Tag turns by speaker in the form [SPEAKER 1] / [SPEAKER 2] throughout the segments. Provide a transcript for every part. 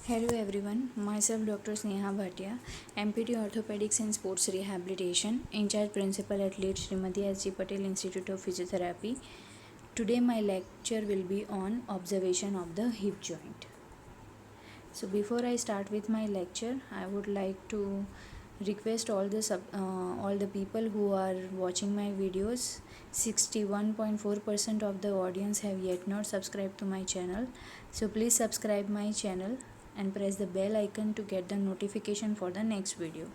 [SPEAKER 1] Hello everyone, myself Dr. Sneha Bhatia, MPT Orthopedics and Sports Rehabilitation, in-charge principal at LEAD Srimati S.G. Patel Institute of Physiotherapy. Today my lecture will be on observation of the hip joint. So before I start with my lecture, I would like to request all the people who are watching my videos. 61.4% of the audience have yet not subscribed to my channel. So please subscribe my channel and press the bell icon to get the notification for the next video.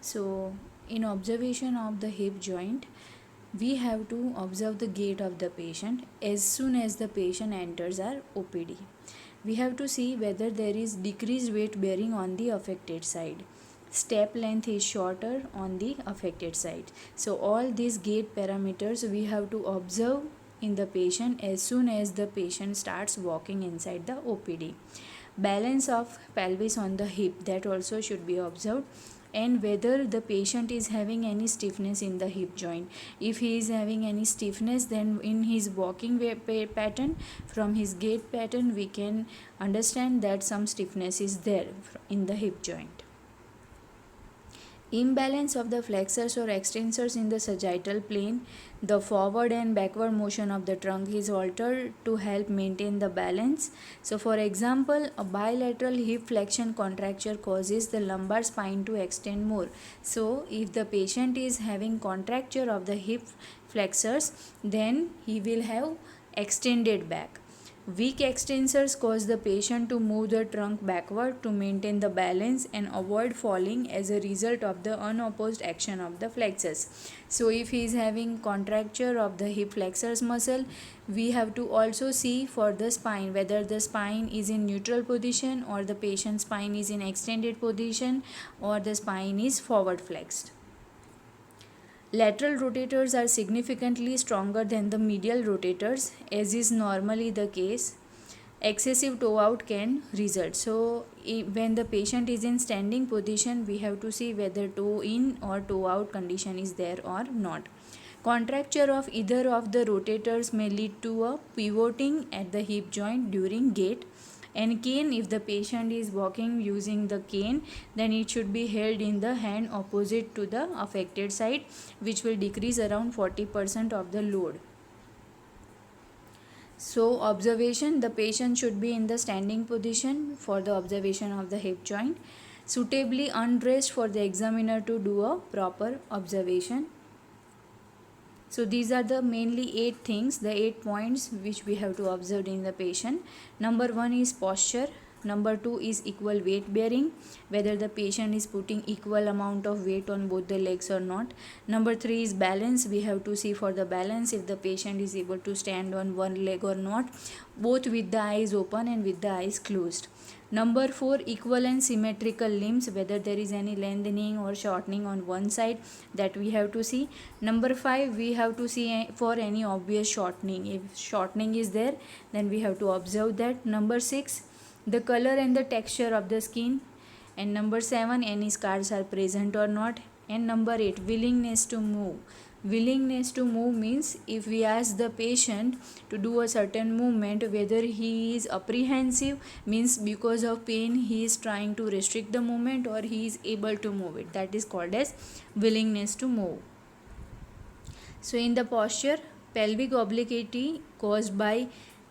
[SPEAKER 1] So in observation of the hip joint, we have to observe the gait of the patient as soon as the patient enters our OPD. We have to see whether there is decreased weight bearing on the affected side. Step length is shorter on the affected side. So all these gait parameters we have to observe in the patient as soon as the patient starts walking inside the OPD. Balance of pelvis on the hip, that also should be observed, and whether the patient is having any stiffness in the hip joint. If he is having any stiffness, then in his walking pattern, from his gait pattern, we can understand that some stiffness is there in the hip joint. Imbalance of the flexors or extensors in the sagittal plane. The forward and backward motion of the trunk is altered to help maintain the balance. So for example, a bilateral hip flexion contracture causes the lumbar spine to extend more. So if the patient is having contracture of the hip flexors, then he will have extended back. Weak extensors cause the patient to move the trunk backward to maintain the balance and avoid falling as a result of the unopposed action of the flexors. So if he is having contracture of the hip flexors muscle, we have to also see for the spine whether the spine is in neutral position or the patient's spine is in extended position or the spine is forward flexed. Lateral rotators are significantly stronger than the medial rotators, as is normally the case. Excessive toe out can result. So when the patient is in standing position, we have to see whether toe in or toe out condition is there or not. Contracture of either of the rotators may lead to a pivoting at the hip joint during gait. And cane, if the patient is walking using the cane, then it should be held in the hand opposite to the affected side, which will decrease around 40% of the load. So observation, the patient should be in the standing position for the observation of the hip joint, suitably undressed for the examiner to do a proper observation. So these are the mainly 8 things, the 8 points which we have to observe in the patient. Number 1 is posture. Number 2 is equal weight bearing, whether the patient is putting equal amount of weight on both the legs or not. Number 3 is balance. We have to see for the balance if the patient is able to stand on one leg or not, both with the eyes open and with the eyes closed. Number 4, equal and symmetrical limbs, whether there is any lengthening or shortening on one side, that we have to see. Number 5, we have to see for any obvious shortening. If shortening is there, then we have to observe that. Number 6, the color and the texture of the skin. And number 7, any scars are present or not. And number 8, willingness to move. Willingness to move means if we ask the patient to do a certain movement, whether he is apprehensive, means because of pain he is trying to restrict the movement, or he is able to move it, that is called as willingness to move. So in the posture, pelvic obliquity caused by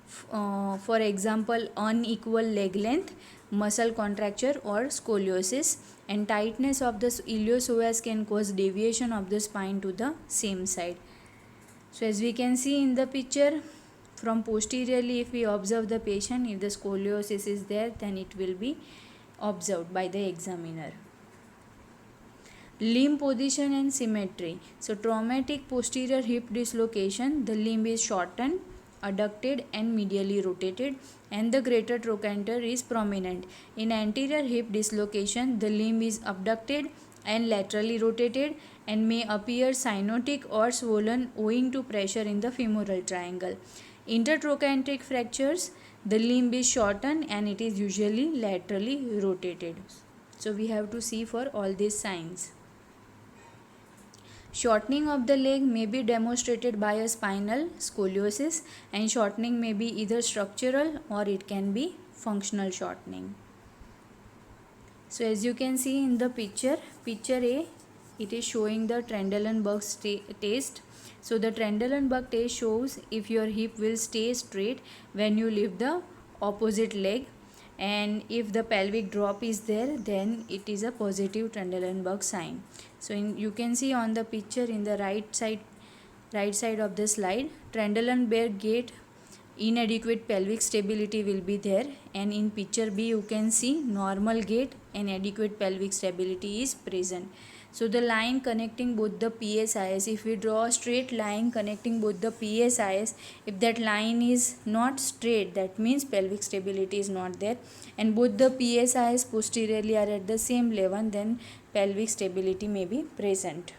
[SPEAKER 1] for example unequal leg length, muscle contracture or scoliosis, and tightness of the iliopsoas can cause deviation of the spine to the same side. So as we can see in the picture, from posteriorly if we observe the patient, if the scoliosis is there, then it will be observed by the examiner. Limb position and symmetry. So traumatic posterior hip dislocation, the limb is shortened, adducted and medially rotated, and the greater trochanter is prominent. In anterior hip dislocation, the limb is abducted and laterally rotated and may appear cyanotic or swollen owing to pressure in the femoral triangle. Intertrochanteric fractures, the limb is shortened and it is usually laterally rotated. So we have to see for all these signs. Shortening of the leg may be demonstrated by a spinal scoliosis, and shortening may be either structural or it can be functional shortening. So as you can see in the picture A, it is showing the Trendelenburg test. So the Trendelenburg test shows if your hip will stay straight when you lift the opposite leg, and if the pelvic drop is there, then it is a positive Trendelenburg sign. So you can see on the picture in the right side of the slide, Trendelenburg gait, inadequate pelvic stability will be there, and in picture B you can see normal gait and adequate pelvic stability is present. So the line connecting both the PSIS, if we draw a straight line connecting both the PSIS, if that line is not straight, that means pelvic stability is not there, and both the PSIS posteriorly are at the same level, then pelvic stability may be present.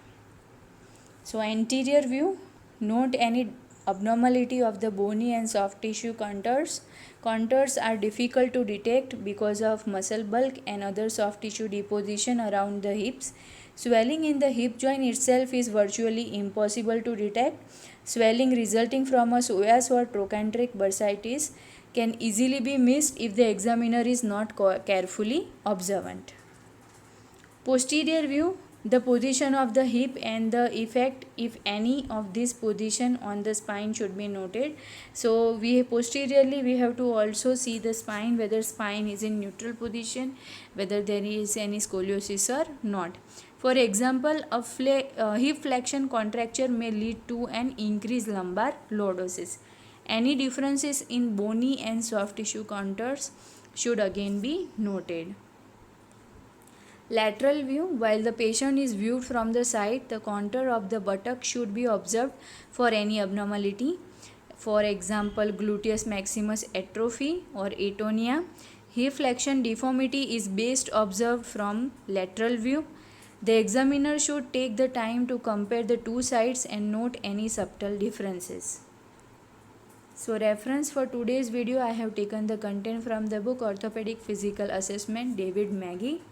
[SPEAKER 1] So anterior view, note any abnormality of the bony and soft tissue contours. Contours are difficult to detect because of muscle bulk and other soft tissue deposition around the hips. Swelling in the hip joint itself is virtually impossible to detect. Swelling resulting from a psoas or trochanteric bursitis can easily be missed if the examiner is not carefully observant. Posterior view, the position of the hip and the effect, if any, of this position on the spine should be noted. So posteriorly we have to also see the spine, whether spine is in neutral position, whether there is any scoliosis or not. For example, a hip flexion contracture may lead to an increased lumbar lordosis. Any differences in bony and soft tissue contours should again be noted. Lateral view, while the patient is viewed from the side, the contour of the buttock should be observed for any abnormality. For example, gluteus maximus atrophy or atonia. Hip flexion deformity is best observed from lateral view. The examiner should take the time to compare the two sides and note any subtle differences. So reference for today's video, I have taken the content from the book Orthopedic Physical Assessment, David Magee.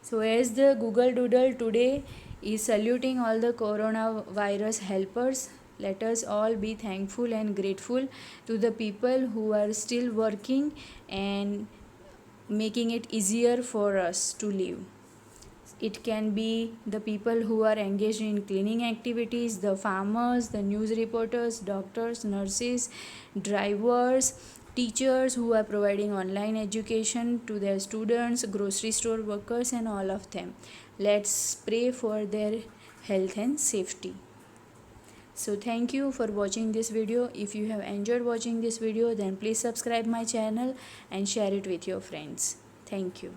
[SPEAKER 1] So as the Google Doodle today is saluting all the coronavirus helpers, let us all be thankful and grateful to the people who are still working and making it easier for us to live. It can be the people who are engaged in cleaning activities, the farmers, the news reporters, doctors, nurses, drivers, teachers who are providing online education to their students, grocery store workers, and all of them. Let's pray for their health and safety. So thank you for watching this video. If you have enjoyed watching this video, then please subscribe my channel and share it with your friends. Thank you.